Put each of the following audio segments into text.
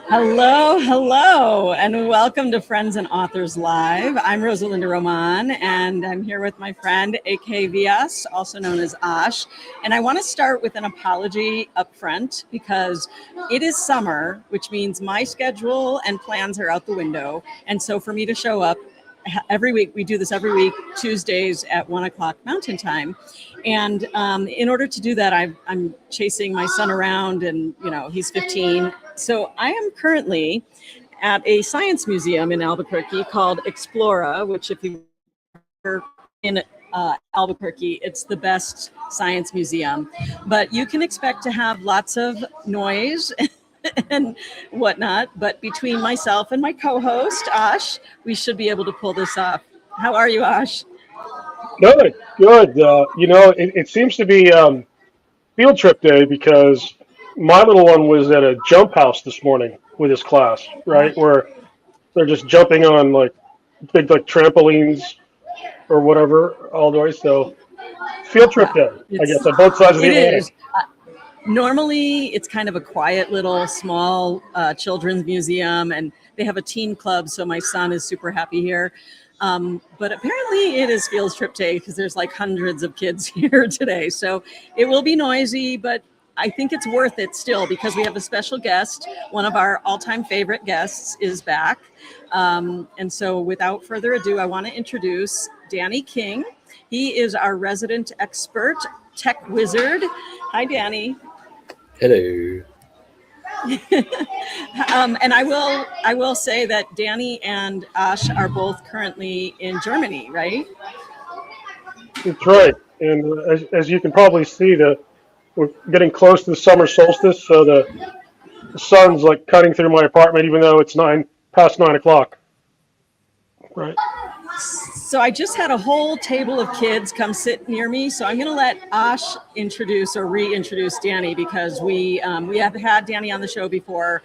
Hello, hello, and welcome to Friends and Authors Live. I'm Rosalinda Roman, and I'm here with my friend AKVS, also known as Ash. And I want to start with an apology up front because it is summer, which means my schedule and plans are out the window. And so for me to show up every week, we do this every week, Tuesdays at 1 o'clock Mountain Time. And in order to do that, I'm chasing my son around, and he's 15. So I am currently at a science museum in Albuquerque called Explora, which if you're in Albuquerque, it's the best science museum. But you can expect to have lots of noise and whatnot. But between myself and my co-host, Ash, we should be able to pull this off. How are you, Ash? Good, good. It seems to be field trip day because my little one was at a jump house this morning with his class, right? Where they're just jumping on like big like trampolines or whatever all the way. So field trip Yeah, day, I it's guess, on both sides of the it Atlantic. is. Normally, it's kind of a quiet little small children's museum, and they have a teen club. So my son is super happy here. But apparently, it is field trip day because there's like hundreds of kids here today. So it will be noisy, but I think it's worth it still because we have a special guest. One of our all-time favorite guests is back. And so without further ado, I want to introduce Danny King. He is our resident expert tech wizard. Hi, Danny. Hello. And I will say that Danny and Ash are both currently in Germany, right? That's right. And as you can probably see, we're getting close to the summer solstice, so the sun's like cutting through my apartment, even though it's past 9 o'clock. Right. So I just had a whole table of kids come sit near me. So I'm going to let Ash introduce or reintroduce Danny because we have had Danny on the show before.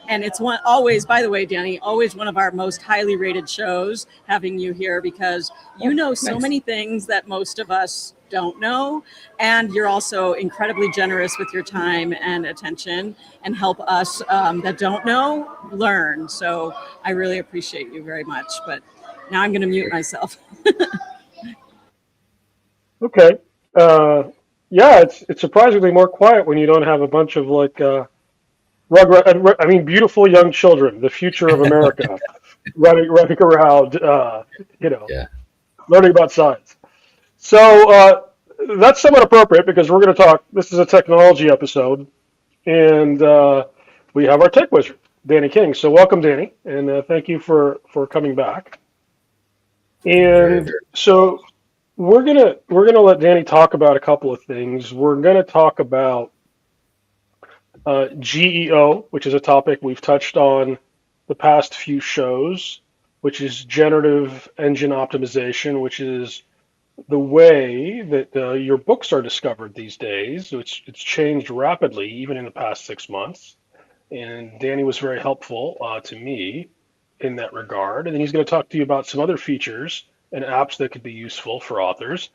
And it's always, by the way, Danny, always one of our most highly rated shows having you here because you know so Thanks. many things that most of us don't know. And you're also incredibly generous with your time and attention and help us that don't know learn. So I really appreciate you very much. But now I'm going to mute myself. Okay. Uh, yeah, it's surprisingly more quiet when you don't have a bunch of like I mean, beautiful young children, the future of America, running around, you know, Yeah. learning about science. So that's somewhat appropriate because we're going to talk. This is a technology episode, and we have our tech wizard, Danny King. So welcome, Danny, and thank you for coming back. Very, And very. so we're gonna let Danny talk about a couple of things. We're gonna talk about GEO, which is a topic we've touched on the past few shows, which is generative engine optimization, which is the way that your books are discovered these days. Which it's changed rapidly, even in the past 6 months. And Danny was very helpful to me in that regard. And then he's going to talk to you about some other features and apps that could be useful for authors.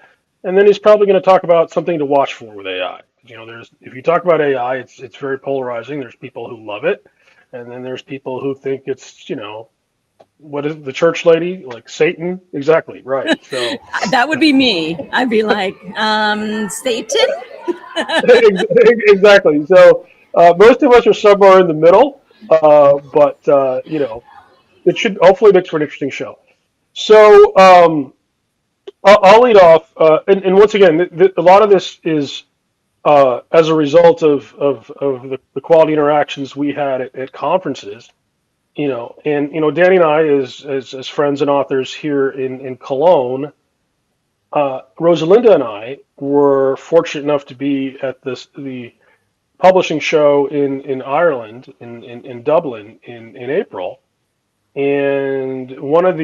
And then he's probably going to talk about something to watch for with AI. There's if you talk about AI, it's very polarizing. There's people who love it, and then there's people who think it's what is it, the church lady like Satan? Exactly right. So That would be me. I'd be like, Satan? exactly. So most of us are somewhere in the middle, but it should hopefully make for an interesting show. So I'll lead off, and once again, a lot of this is as a result of the quality interactions we had at conferences. And Danny and I, as friends and authors here in Cologne, Rosalinda and I were fortunate enough to be at the publishing show in Ireland in Dublin in April, and one of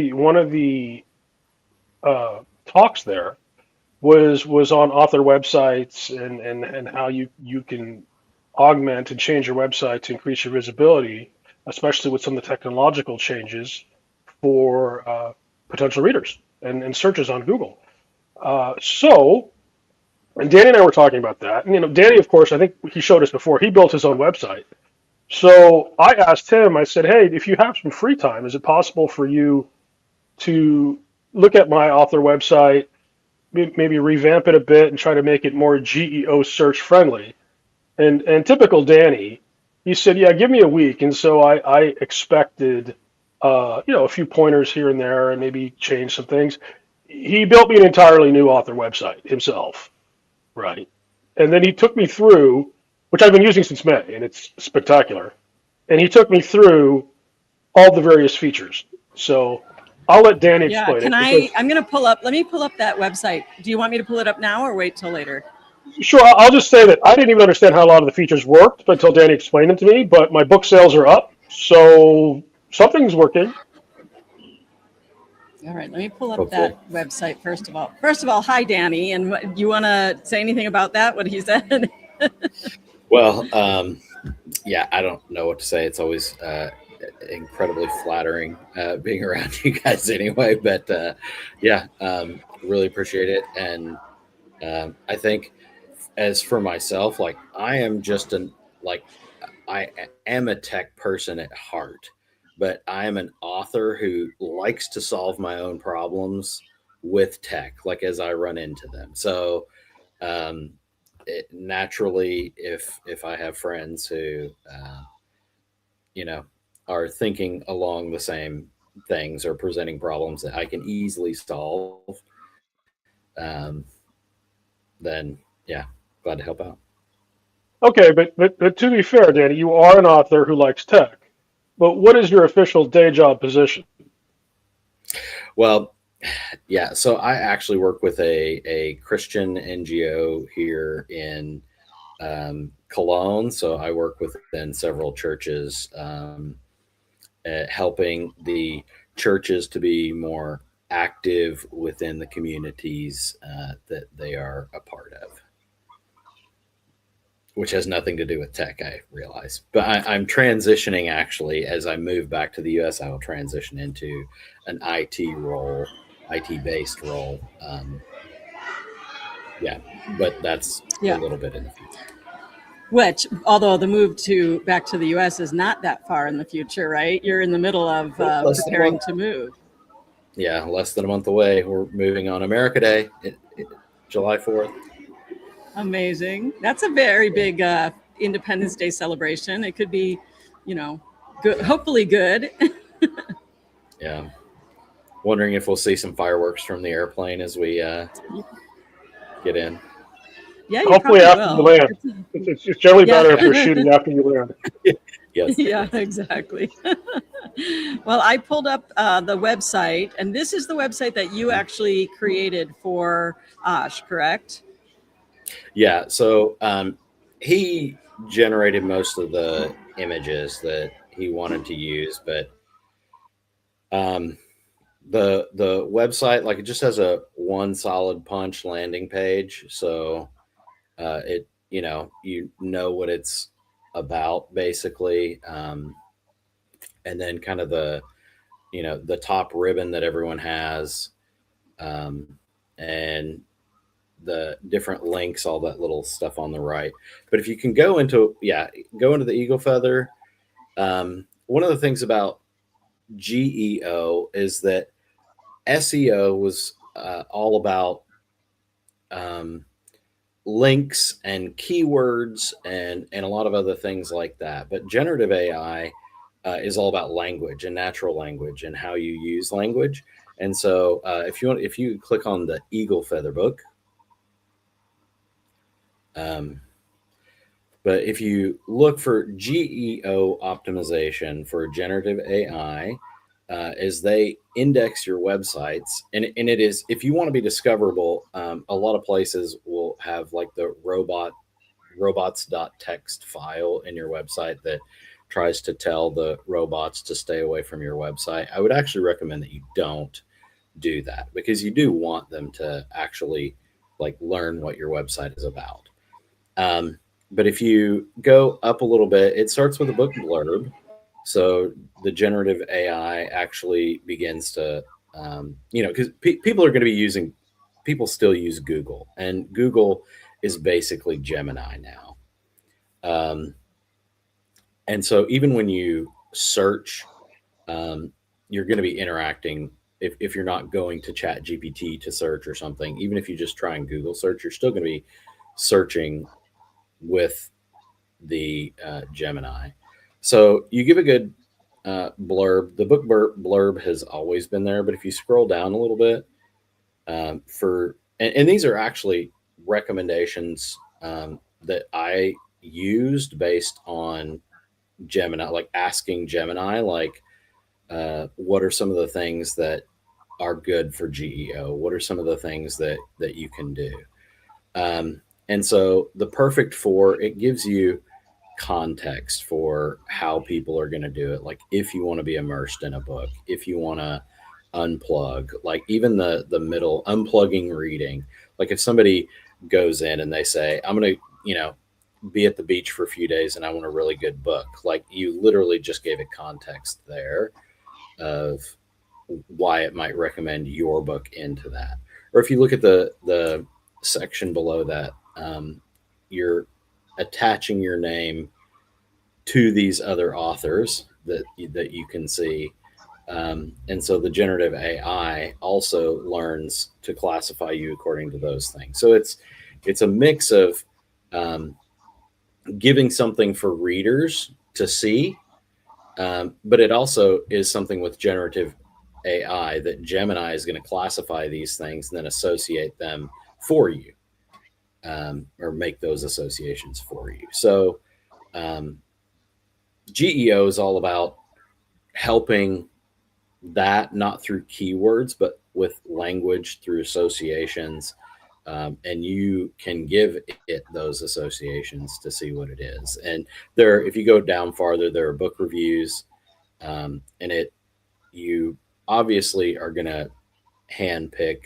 the talks there was on author websites and how you can augment and change your website to increase your visibility, especially with some of the technological changes for potential readers and searches on Google. So, and Danny and I were talking about that. And Danny, of course, I think he showed us before. He built his own website So I asked him, I said, hey, if you have some free time, is it possible for you to look at my author website, maybe revamp it a bit and try to make it more GEO search friendly? And typical Danny, he said, yeah, give me a week. And so I expected, a few pointers here and there and maybe change some things. He built me an entirely new author website himself, right? And then he took me through, which I've been using since May, and it's spectacular. And he took me through all the various features. So I'll let Danny Yeah, explain can it I? because I'm going to let me pull up that website. Do you want me to pull it up now or wait till later? sure, I'll just say that I didn't even understand how a lot of the features worked until Danny explained them to me, but my book sales are up, so something's working. All right, let me pull up Hopefully. that website first of all. First of all, hi, Danny. And do you want to say anything about that, what he said? Well, yeah, I don't know what to say. It's always incredibly flattering being around you guys anyway. But yeah, really appreciate it. And I think as for myself, like I am just I am a tech person at heart, but I am an author who likes to solve my own problems with tech, like as I run into them. So um, naturally, if I have friends who you know are thinking along the same things or presenting problems that I can easily solve, um, then yeah, glad to help out. Okay, but to be fair, Danny, you are an author who likes tech. But what is your official day job position? Well, yeah, so I actually work with a Christian NGO here in Cologne. So I work within several churches, at helping the churches to be more active within the communities that they are a part of, which has nothing to do with tech, I realize. But I'm transitioning actually as I move back to the US. I will transition into an IT role, IT based role. Yeah, but that's a Yeah. little bit in the future. Which, although the move to back to the U.S. is not that far in the future, right? You're in the middle of Less than a preparing month. to move. Yeah, less than a month away. We're moving on America Day, July 4th. Amazing. That's a very Yeah. big Independence Day celebration. It could be, you know, good. Hopefully good. Yeah. Wondering if we'll see some fireworks from the airplane as we get in. Yeah, you Hopefully probably after you will. land. It's generally Yeah. better if they're shooting after you land. Yes. Yeah, Yes. exactly. Well, I pulled up the website, and this is the website that you actually created for Osh, correct? Yeah. So he generated most of the images that he wanted to use, but um, the website, like, it just has a one solid punch landing page. So it you know what it's about basically, and then kind of the top ribbon that everyone has, um, and the different links, all that little stuff on the right. But if you can go into the eagle feather. One of the things about GEO is that SEO was all about um, links and keywords and a lot of other things like that. But generative AI is all about language and natural language and how you use language. And so if you click on the eagle feather book, um, but if you look for GEO optimization for generative AI, as they index your websites, and it is, if you want to be discoverable, a lot of places will have like the robots.txt file in your website that tries to tell the robots to stay away from your website. I would actually recommend that you don't do that, because you do want them to actually like learn what your website is about. Um, but if you go up a little bit, it starts with a book blurb. So the generative AI actually begins to, because people are going to be using, people still use Google, and Google is basically Gemini now. Um, And so even when you search, you're going to be interacting. If you're not going to Chat GPT to search or something, even if you just try and Google search, you're still going to be searching with the Gemini. So you give a good blurb. The book blurb has always been there, but if you scroll down a little bit, and these are actually recommendations that I used based on Gemini, like asking Gemini, like, what are some of the things that are good for GEO? What are some of the things that you can do? And so the perfect for, it gives you context for how people are going to do it. Like if you want to be immersed in a book, if you want to unplug, like even the middle unplugging reading, like if somebody goes in and they say, I'm going to, be at the beach for a few days and I want a really good book. Like you literally just gave it context there of why it might recommend your book into that. Or if you look at the section below that, you're attaching your name to these other authors that you can see. And so the generative AI also learns to classify you according to those things. So it's a mix of giving something for readers to see, but it also is something with generative AI that Gemini is going to classify these things and then associate them for you, or make those associations for you. So GEO is all about helping that, not through keywords, but with language through associations. And you can give it those associations to see what it is. And if you go down farther, there are book reviews, and you obviously are going to handpick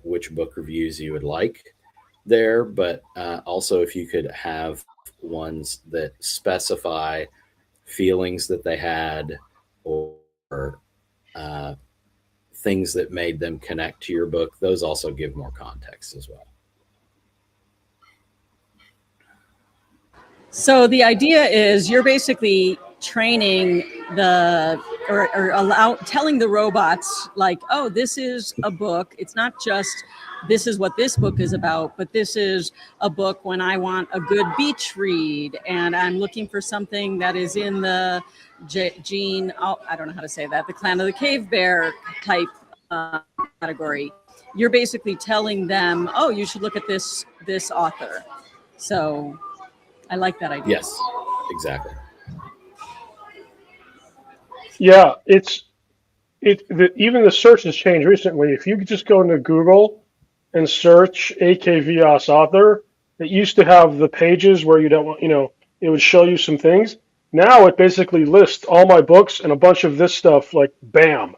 which book reviews you would like there, but also if you could have ones that specify feelings that they had, or things that made them connect to your book, those also give more context as well. So the idea is you're basically training telling the robots, like, oh, this is a book. It's not just this is what this book is about, but this is a book when I want a good beach read and I'm looking for something that is in the I don't know how to say that, the Clan of the Cave Bear type category. You're basically telling them, oh, you should look at this author. So I like that idea. Yes, exactly. Yeah, even the search has changed recently. If you could just go into Google and search AKVIAS author, it used to have the pages where you don't want, it would show you some things. Now it basically lists all my books and a bunch of this stuff, like bam,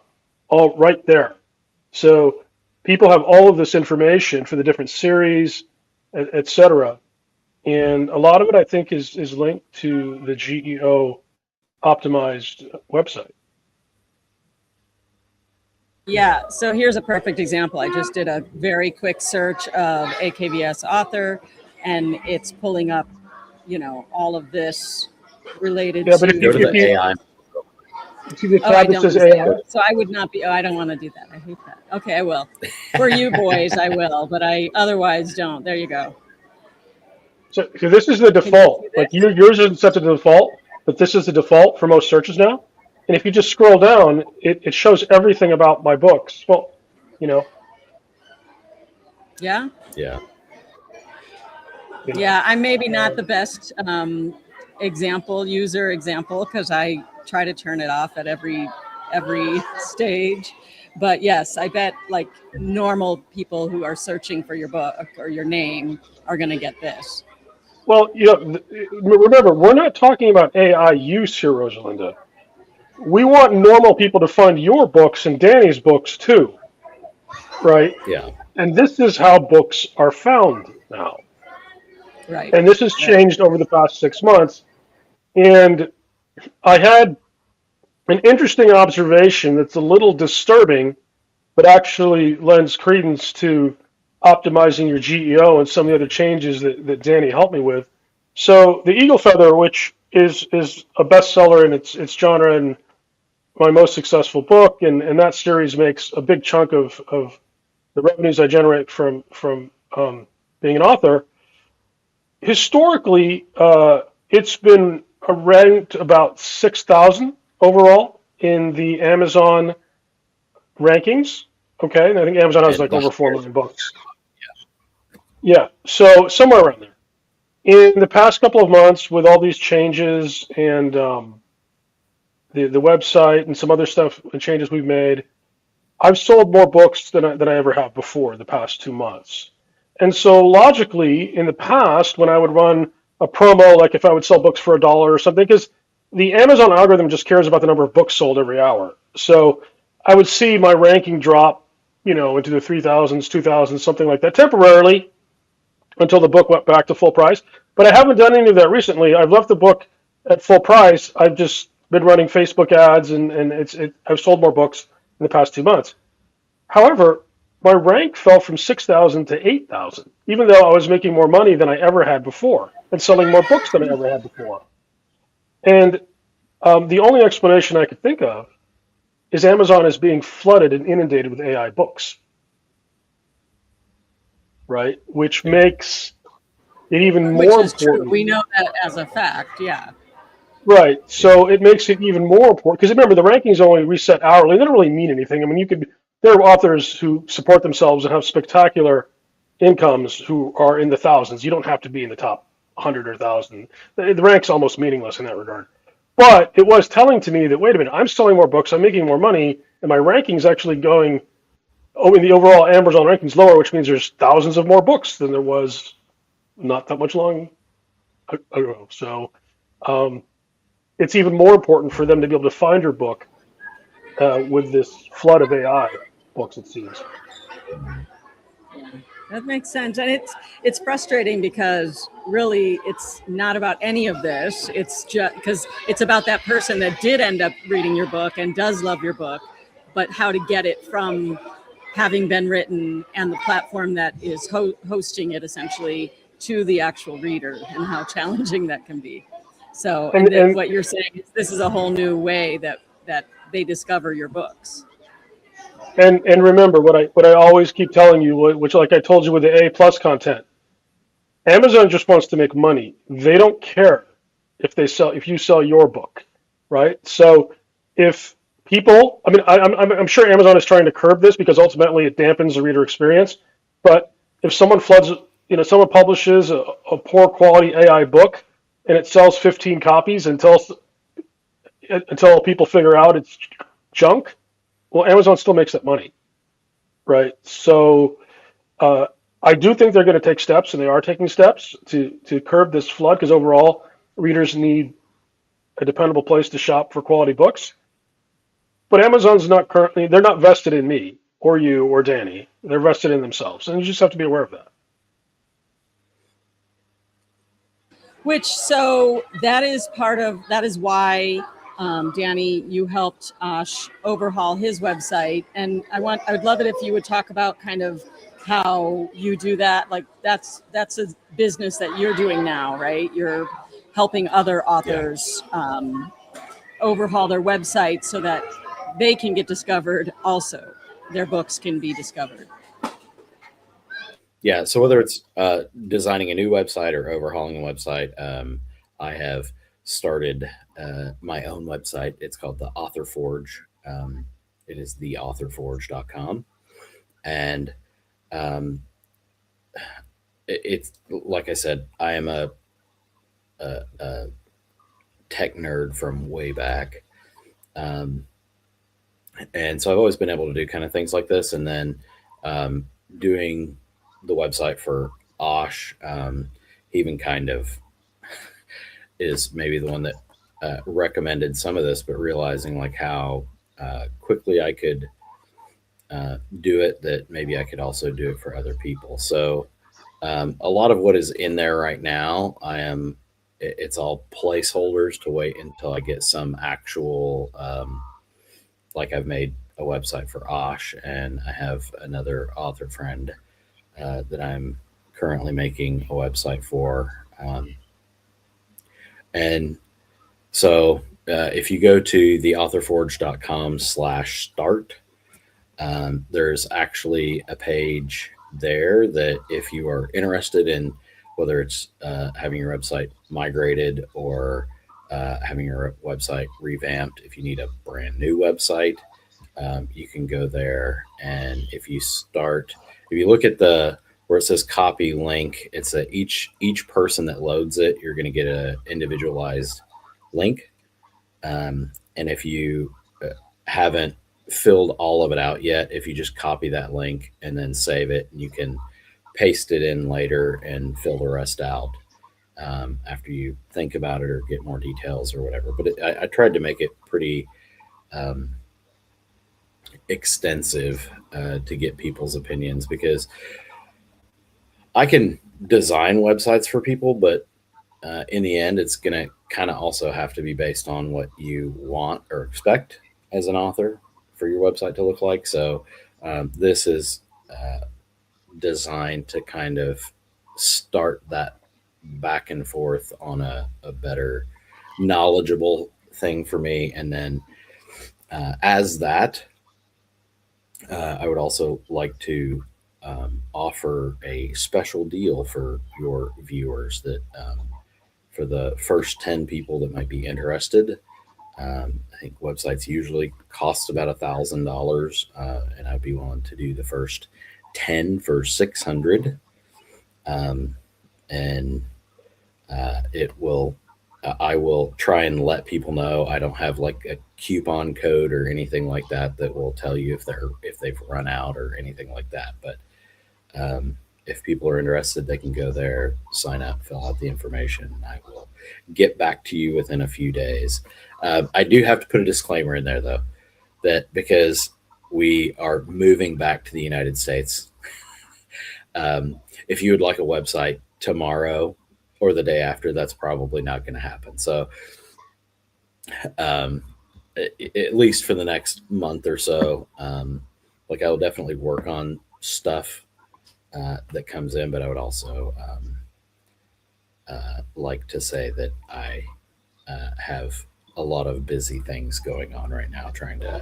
all right there. So people have all of this information for the different series, et cetera. And a lot of it, I think, is linked to the GEO optimized website. Yeah, so here's a perfect example. I just did a very quick search of AKVS author, and it's pulling up, all of this related Yeah, but to... if Go to the AI. See the tab that says AI? So I would not be, I don't want to do that. I hate that. Okay, I will. For you boys, I will, but I otherwise don't. There you go. So this is the default. Like yours isn't set to the default, but this is the default for most searches now. And if you just scroll down, it shows everything about my books. Well, Yeah? Yeah. Yeah, I'm maybe not the best example because I try to turn it off at every stage. But yes, I bet like normal people who are searching for your book or your name are going to get this. Well, remember, we're not talking about AI use here, Rosalinda. We want normal people to find your books and Danny's books too, right? Yeah. And this is how books are found now. Right. And this has changed over the past 6 months. And I had an interesting observation that's a little disturbing, but actually lends credence to optimizing your GEO and some of the other changes that Danny helped me with. So the eagle feather, which is a bestseller in its genre and my most successful book, and that series makes a big chunk of the revenues I generate from being an author. Historically, it's been ranked about 6,000 overall in the Amazon rankings. Okay, and I think Amazon has And like the over 4 highest, million books. Yeah, so somewhere around there. In the past couple of months, with all these changes and the website and some other stuff and changes we've made, I've sold more books than I ever have before the past 2 months. And so logically, in the past, when I would run a promo, like if I would sell books for $1 or something, because the Amazon algorithm just cares about the number of books sold every hour. So I would see my ranking drop, into the 3,000s, 2,000s, something like that, temporarily until the book went back to full price. But I haven't done any of that recently. I've left the book at full price. I've just been running Facebook ads, and I've sold more books in the past 2 months. However, my rank fell from 6,000 to 8,000, even though I was making more money than I ever had before and selling more books than I ever had before. And the only explanation I could think of is Amazon is being flooded and inundated with AI books, right? Which yeah, makes it even Which more is true. important. We know that as a fact. Yeah. Right. yeah, So it makes it even more important because remember the rankings only reset hourly. They don't really mean anything. I mean, there are authors who support themselves and have spectacular incomes who are in the thousands. You don't have to be in the top 100 or 1,000. The rank's almost meaningless in that regard. But it was telling to me that wait a minute, I'm selling more books, I'm making more money, and my ranking's actually going. Oh, in the overall Amazon rankings lower, which means there's thousands of more books than there was not that much long ago. So. Um, it's even more important for them to be able to find your book with this flood of AI books, it seems. That makes sense, and it's frustrating because really it's not about any of this. It's just because it's about that person that did end up reading your book and does love your book, but how to get it from having been written and the platform that is hosting it essentially to the actual reader and how challenging that can be. So, And and that and what you're saying is this is a whole new way that they discover your books. and remember what I always keep telling you, which like I told you with the A+ content, Amazon just wants to make money. They don't care if you sell your book, right? So if people, I mean, I'm sure Amazon is trying to curb this because ultimately it dampens the reader experience. But if someone someone publishes a poor quality AI book and it sells 15 copies until people figure out it's junk, well, Amazon still makes that money, right? So uh, I do think they're going to take steps, and they are taking steps to curb this flood because overall, readers need a dependable place to shop for quality books. But Amazon's not currently, they're not vested in me or you or Danny. They're vested in themselves, and you just have to be aware of that. Which so that is why Danny, you helped Ash overhaul his website, and I would love it if you would talk about kind of how you do that. Like that's a business that you're doing now, right? You're helping other yeah. authors overhaul their website so that they can get discovered. Also, their books can be discovered. Yeah. So whether it's designing a new website or overhauling a website, I have started my own website. It's called the Author Forge. It is theauthorforge.com. And um, it's like I said, I am a tech nerd from way back. Um, and so I've always been able to do kind of things like this. And then um, doing the website for Osh, he even kind of is maybe the one that recommended some of this, but realizing like how quickly I could do it, that maybe I could also do it for other people. So a lot of what is in there right now, it's all placeholders to wait until I get some actual, like I've made a website for Osh, and I have another author friend that I'm currently making a website for. And So if you go to theauthorforge.com/start, there's actually a page there that if you are interested in whether it's having your website migrated or having your website revamped, if you need a brand new website, you can go there. And if you look at the where it says copy link, it's that each person that loads it, you're going to get a individualized link. And if you haven't filled all of it out yet, if you just copy that link and then save it, you can paste it in later and fill the rest out after you think about it or get more details or whatever. But I tried to make it pretty extensive to get people's opinions, because I can design websites for people, but in the end, it's going to kind of also have to be based on what you want or expect as an author for your website to look like. So this is designed to kind of start that back and forth on a better, knowledgeable thing for me. And then as that, I would also like to offer a special deal for your viewers that for the first 10 people that might be interested. I think websites usually cost about $1,000, and I'd be willing to do the first 10 for 600. And I will try and let people know I don't have like a coupon code or anything like that that will tell you if they've run out or anything like that. But if people are interested, they can go there, sign up, fill out the information, and I will get back to you within a few days. I do have to put a disclaimer in there, though, that because we are moving back to the United States, if you would like a website tomorrow or the day after, that's probably not going to happen. So at least for the next month or so, like I will definitely work on stuff that comes in, but I would also like to say that I have a lot of busy things going on right now, trying to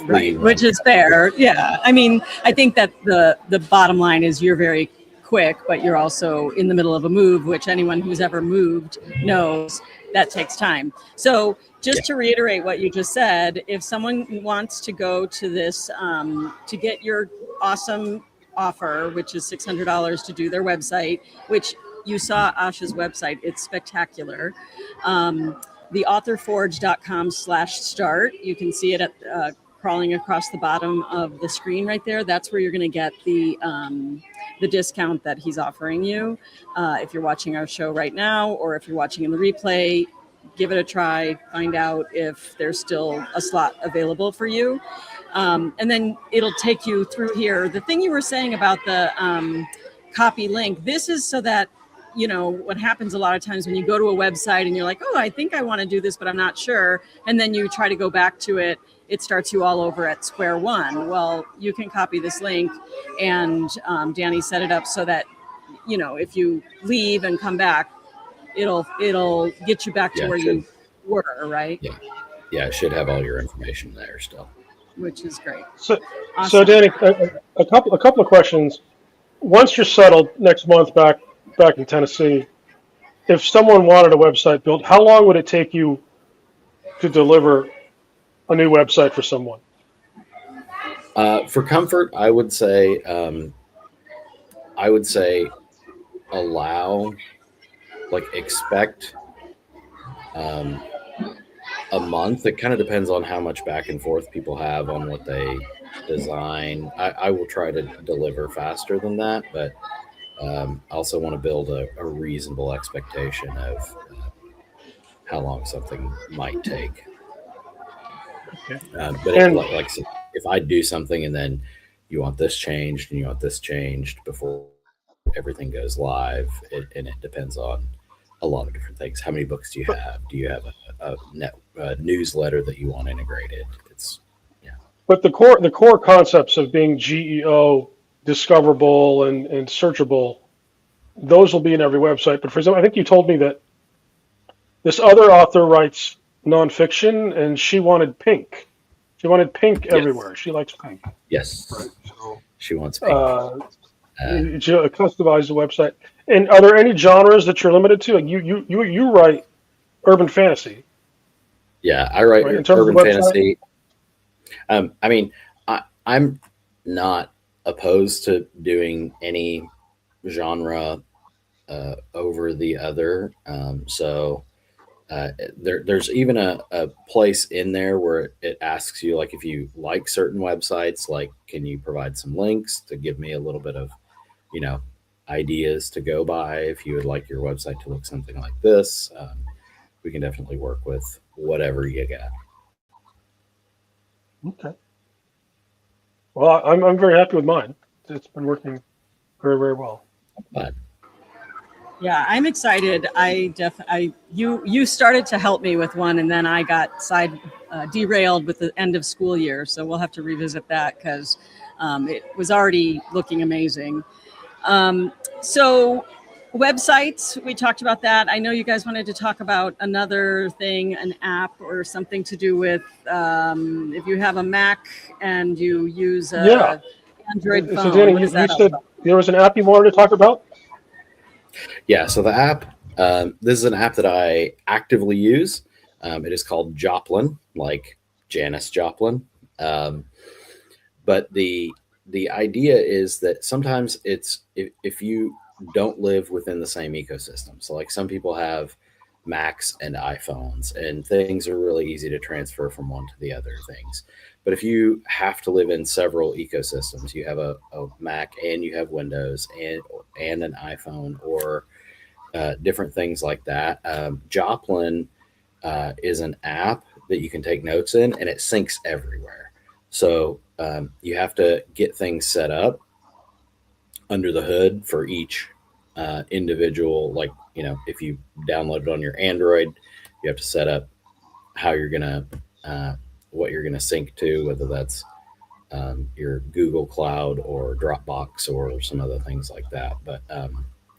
right, which is fair. Yeah, I mean, I think that the bottom line is you're very quick, but you're also in the middle of a move, which anyone who's ever moved knows that takes time. So just to reiterate what you just said, if someone wants to go to this to get your awesome offer, which is $600 to do their website, which you saw Asha's website, it's spectacular. Theauthorforge.com/start. You can see it at crawling across the bottom of the screen right there. That's where you're going to get the discount that he's offering you. If you're watching our show right now, or if you're watching in the replay, give it a try. Find out if there's still a slot available for you. And then it'll take you through here. The thing you were saying about the copy link, this is so that, you know, what happens a lot of times when you go to a website and you're like, oh, I think I want to do this, but I'm not sure. And then you try to go back to it. It starts you all over at square one. Well, you can copy this link, and Danny set it up so that, you know, if you leave and come back, it'll get you back to where you were, right? Yeah, it should have all your information there still, which is great. So, awesome. So Danny, a couple of questions. Once you're settled next month back in Tennessee, if someone wanted a website built, how long would it take you to deliver a new website for someone? For comfort, I would say expect a month. It kind of depends on how much back and forth people have on what they design. I will try to deliver faster than that, but I also want to build a reasonable expectation of how long something might take. Okay. But like if I do something and then you want this changed and you want this changed before everything goes live, and it depends on a lot of different things. How many books do you have? Do you have a newsletter that you want integrated? But the core concepts of being GEO, discoverable, and searchable, those will be in every website. But for example, I think you told me that This other author writes nonfiction, and she wanted pink. She wanted pink Yes. everywhere. She likes pink. Yes. Right. So She wants pink. she customized the website. And are there any genres that you're limited to? Like you write urban fantasy, Yeah, I write right? In terms of the urban website. fantasy. I mean, I'm not opposed to doing any genre over the other. There's even a place in there where it asks you, like, if you like certain websites, like, can you provide some links to give me a little bit of, you know, ideas to go by if you would like your website to look something like this. We can definitely work with whatever you got. Okay. Well, I'm very happy with mine. It's been working very, very well. But Yeah, I'm excited. You started to help me with one, and then I got derailed with the end of school year. So we'll have to revisit that because it was already looking amazing. So websites, we talked about that. I know you guys wanted to talk about another thing, an app or something to do with if you have a Mac and you use Yeah. a Android So phone. Danny, What is you that all said about? there was an app you wanted to talk about. yeah, so the app, this is an app that I actively use. It is called Joplin, like Janis Joplin. Um, but the idea is that sometimes it's if you don't live within the same ecosystem. So, like, some people have Macs and iPhones, and things are really easy to transfer from one to the other things. But if you have to live in several ecosystems, you have a Mac and you have Windows and an iPhone, or different things like that. Joplin is an app that you can take notes in, and it syncs everywhere. So you have to get things set up under the hood for each individual. Like, if you download it on your Android, you have to set up how you're gonna what you're gonna sync to, whether that's your Google Cloud or Dropbox or some other things like that. But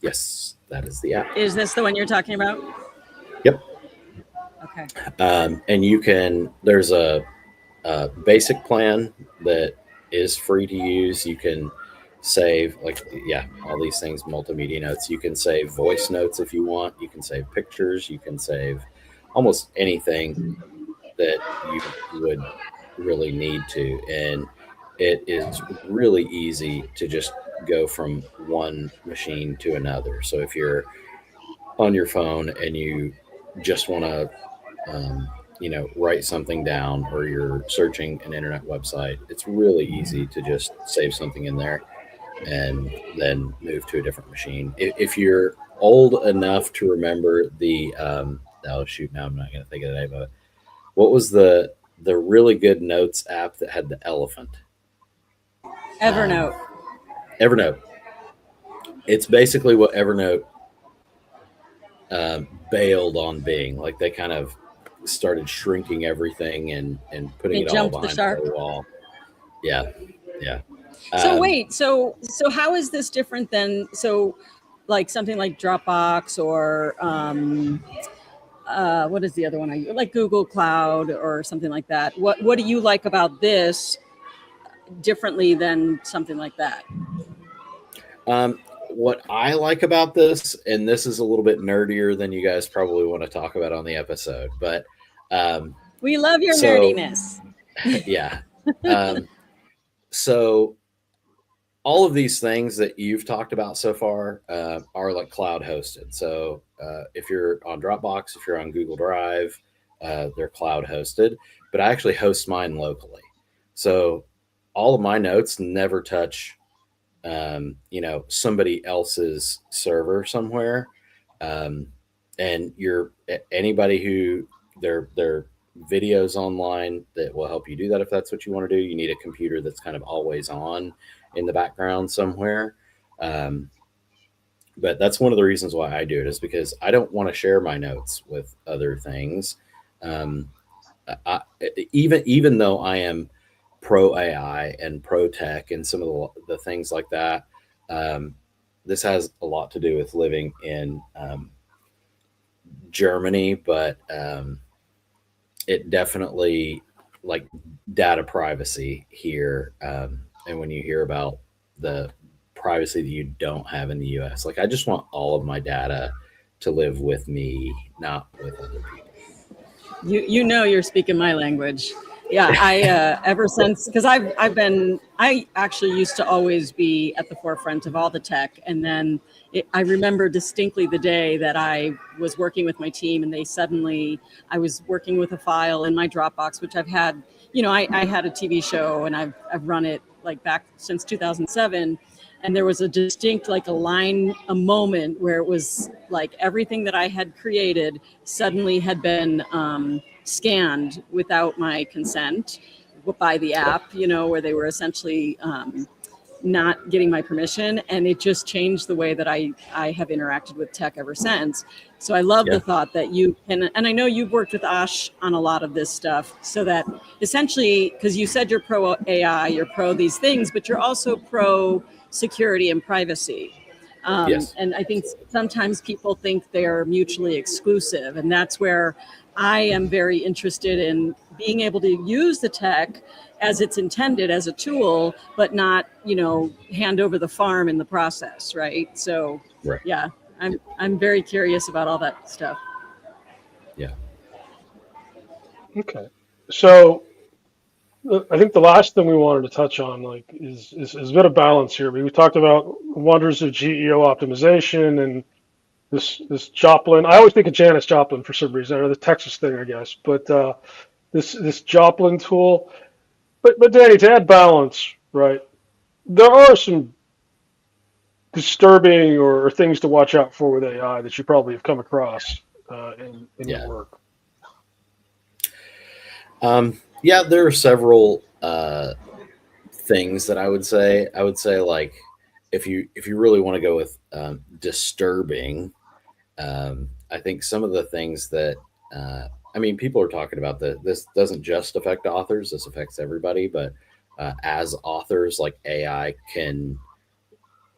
yes, that is the app. Is this the one you're talking about? Yep. Okay. And there's a basic plan that is free to use. You can save, like, yeah, all these things, multimedia notes. You can save voice notes if you want. You can save pictures. You can save almost anything that you would really need to. And it is really easy to just go from one machine to another. So if you're on your phone and you just want to write something down, or you're searching an internet website, it's really easy to just save something in there and then move to a different machine. If you're old enough to remember oh shoot, now I'm not going to think of the name of it. What was the really good notes app that had the elephant? Evernote. Evernote. It's basically what Evernote bailed on being. Like, they kind of started shrinking everything and putting They it all jumped the behind shark. a paywall. Yeah, yeah. So Um, wait, so how is this different than like something like Dropbox or what is the other one like Google Cloud or something like that? What do you like about this differently than something like that? what I like about this, and this is a little bit nerdier than you guys probably want to talk about on the episode, but We love your so nerdiness. yeah. Um, so all of these things that you've talked about so far are like cloud hosted. So if you're on Dropbox, if you're on Google Drive, they're cloud hosted. But I actually host mine locally, so all of my notes never touch somebody else's server somewhere. Um, and anybody who their videos online that will help you do that. If that's what you want to do, you need a computer that's kind of always on in the background somewhere. Um, but that's one of the reasons why I do it, is because I don't want to share my notes with other things. Um, I, even though I am pro AI and pro tech and some of the things like that, this has a lot to do with living in Germany, but it definitely, like, data privacy here. And when you hear about the privacy that you don't have in the US, like, I just want all of my data to live with me, not with other people. You're speaking my language. Yeah, I ever since, because I actually used to always be at the forefront of all the tech, and then I remember distinctly the day that I was working with my team, and I was working with a file in my Dropbox, which I've had. I had a TV show, and I've run it like back since 2007. And there was a distinct, like, a moment where it was like everything that I had created suddenly had been scanned without my consent by the app, where they were essentially not getting my permission. And it just changed the way that I have interacted with tech ever since. So I love Yeah. the thought that you can, and I know you've worked with Ash on a lot of this stuff, so that essentially, because you said you're pro AI, you're pro these things, but you're also pro security and privacy. Yes. And I think sometimes people think they're mutually exclusive. And that's where I am very interested in being able to use the tech as it's intended as a tool, but not, hand over the farm in the process. Right. So, Right. yeah, I'm very curious about all that stuff. Yeah. Okay. So I think the last thing we wanted to touch on, like, is a bit of balance here. We talked about wonders of GEO optimization and this Joplin. I always think of Janis Joplin for some reason, or the Texas thing, I guess. But this Joplin tool. But Danny, to add balance, right? There are some disturbing or things to watch out for with AI that you probably have come across in your Yeah. work. Yeah, there are several things that I would say. I would say, like, if you really want to go with disturbing, I think some of the things that I mean, people are talking about that. This doesn't just affect authors; this affects everybody. But as authors, like, AI can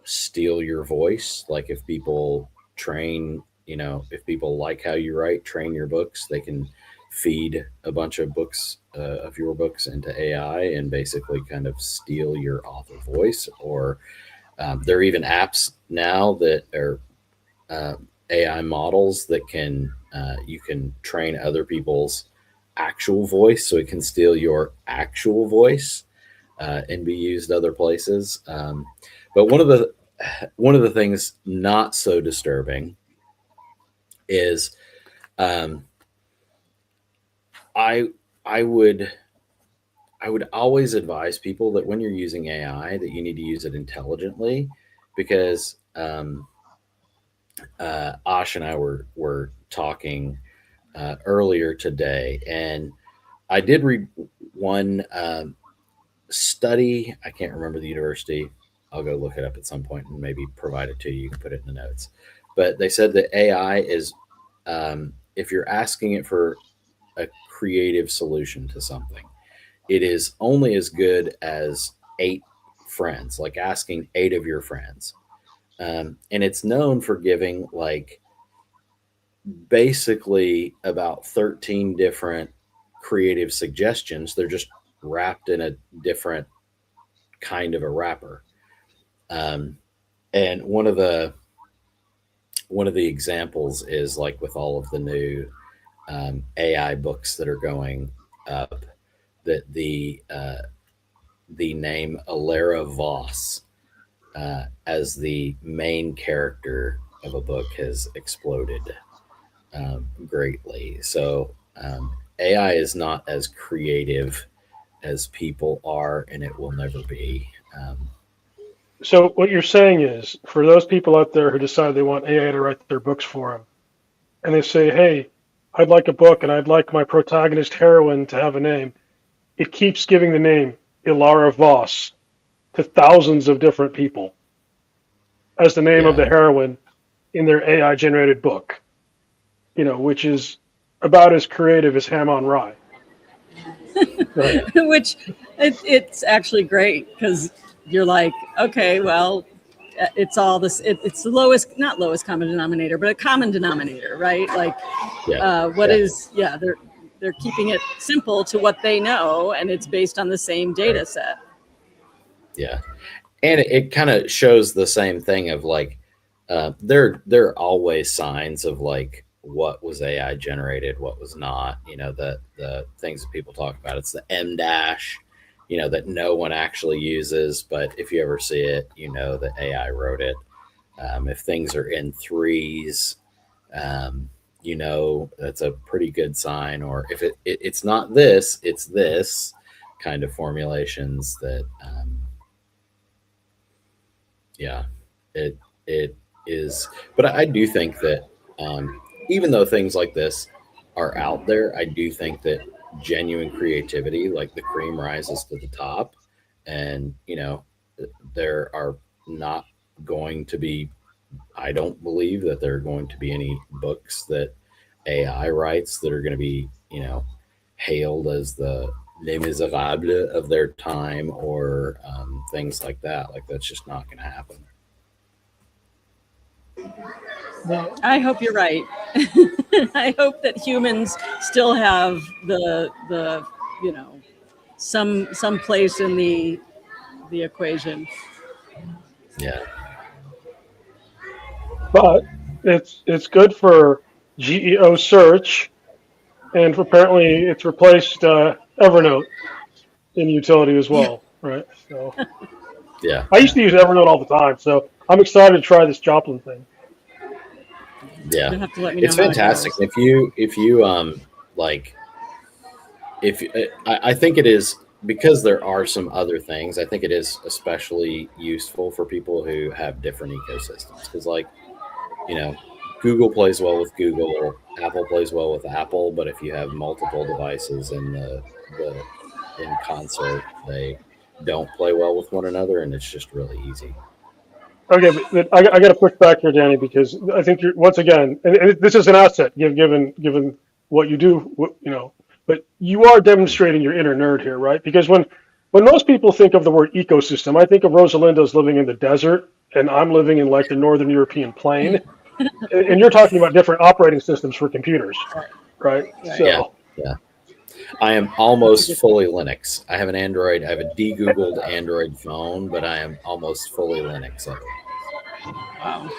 steal your voice. Like, if people if people like how you write, train your books, they can feed a bunch of books of your books into AI and basically kind of steal your author voice. Or there are even apps now that are AI models that can you can train other people's actual voice, so it can steal your actual voice and be used other places. But one of the things not so disturbing is um, I I would always advise people that when you're using AI, that you need to use it intelligently, because Ash and I were talking earlier today, and I did read one study. I can't remember the university. I'll go look it up at some point and maybe provide it to you. You can put it in the notes. But they said that AI is, if you're asking it for a creative solution to something, it is only as good as 8 friends, like asking 8 of your friends. And it's known for giving, like, basically about 13 different creative suggestions. They're just wrapped in a different kind of a wrapper. Um, and one of the examples is, like, with all of the new AI books that are going up, that the name Alara Voss as the main character of a book has exploded greatly. So AI is not as creative as people are, and it will never be. So what you're saying is, for those people out there who decide they want AI to write their books for them, and they say, "Hey, I'd like a book, and I'd like my protagonist heroine to have a name," it keeps giving the name Ilara Voss to thousands of different people as the name of the Yeah, heroine in their AI generated book, which is about as creative as ham on rye. Right. Which it's actually great, because you're like, okay, well, it's all this. It's the lowest, not lowest common denominator, but a common denominator, right? Like, they're keeping it simple to what they know, and it's based on the same data set. Yeah, and it kind of shows the same thing of like, there are always signs of like what was AI generated, what was not. The things that people talk about. It's the M dash, that no one actually uses, but if you ever see it, that AI wrote it. If things are in threes, that's a pretty good sign. Or if it's not this, it's this kind of formulations that, it is. But I do think that, even though things like this are out there, I do think that genuine creativity, like the cream rises to the top, and there are not going to be. I don't believe that there are going to be any books that AI writes that are going to be, hailed as the Les Miserables of their time, or things like that. Like, that's just not going to happen. I hope you're right. I hope that humans still have the some place in the equation. Yeah. But it's good for GEO search, and apparently it's replaced Evernote in utility as well, right? So Yeah. I used to use Evernote all the time, so I'm excited to try this Joplin thing. Yeah, You'll have to let me know it's how it fantastic. goes. If you like, if I think it is, because there are some other things. I think it is especially useful for people who have different ecosystems, because Google plays well with Google, Apple plays well with Apple, but if you have multiple devices in concert, they don't play well with one another, and it's just really easy. Okay, but I got to push back here, Danny, because I think you're once again, and this is an asset given what you do, but you are demonstrating your inner nerd here, right? Because when most people think of the word ecosystem, I think of Rosalinda's living in the desert, and I'm living in like the northern European plain, and you're talking about different operating systems for computers, right? Right. Yeah, So yeah. I am almost fully Linux. I have an Android. I have a de-Googled Android phone, but I am almost fully Linux. Wow.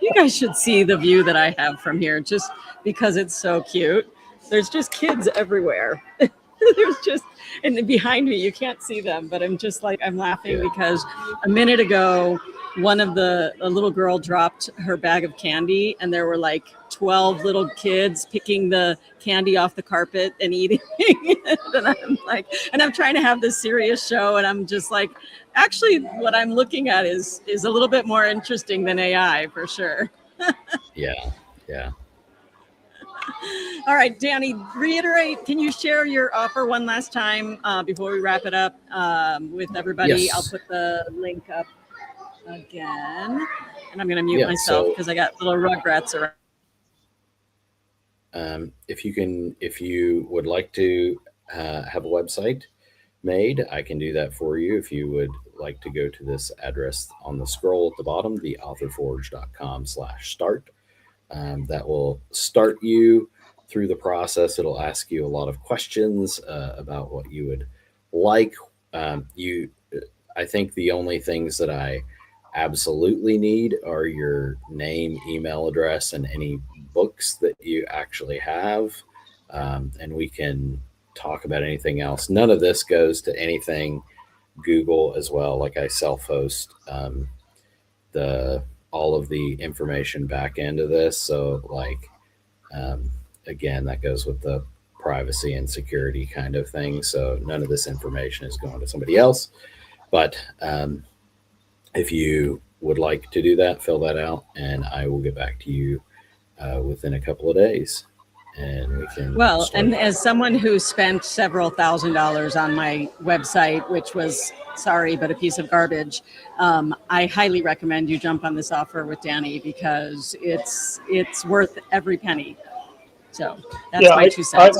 You guys should see the view that I have from here, just because it's so cute. There's just kids everywhere. There's just, and behind me, you can't see them, but I'm just like, I'm laughing because a minute ago, a little girl dropped her bag of candy, and there were like 12 little kids picking the candy off the carpet and eating. And I'm like, and I'm trying to have this serious show, and I'm just like, actually, what I'm looking at is a little bit more interesting than AI for sure. Yeah, yeah. All right, Danny, reiterate. Can you share your offer one last time before we wrap it up with everybody? Yes. I'll put the link up again, and I'm going to mute myself because I got little rugrats around. If you would like to have a website made, I can do that for you. If you would like to go to this address on the scroll at the bottom, theauthorforge.com/start. That will start you through the process. It'll ask you a lot of questions about what you would like. I think the only things that I absolutely need are your name, email address, and any books that you actually have. And we can talk about anything else. None of this goes to anything Google as well. Like, I self-host all of the information back into this. So again, that goes with the privacy and security kind of thing. So none of this information is going to somebody else. But if you would like to do that, fill that out, and I will get back to you within a couple of days. And we can. Well, and as someone who spent several $1,000s on my website, which was, sorry, but a piece of garbage, I highly recommend you jump on this offer with Danny, because it's worth every penny. So that's my 2 cents.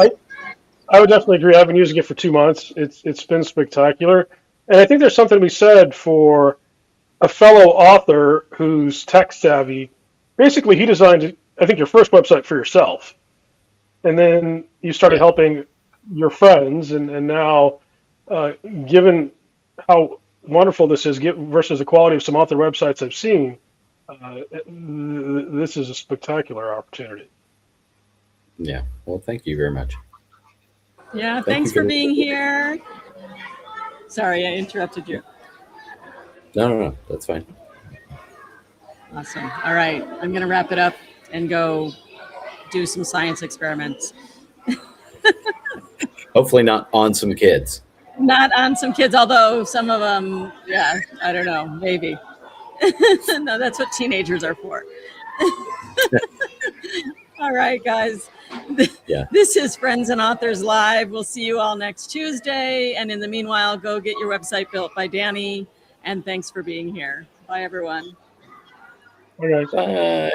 I would definitely agree. I've been using it for 2 months. It's been spectacular, and I think there's something to be said for a fellow author who's tech savvy. Basically, he designed, I think, your first website for yourself, and then you started Yeah. helping your friends, and now, uh, given how wonderful this is versus the quality of some author websites I've seen, this is a spectacular opportunity. Yeah. Well, thank you very much. Yeah, Thank you thanks for for the. being here. Sorry, I interrupted you. No. That's fine. Awesome. All right, I'm going to wrap it up and go do some science experiments. Hopefully, not on some kids. Not on some kids, although some of them, yeah, I don't know, maybe. No, that's what teenagers are for. All right, guys. Yeah. This is Friends and Authors Live. We'll see you all next Tuesday. And in the meanwhile, go get your website built by Danny. And thanks for being here. Bye, everyone. All right. Bye.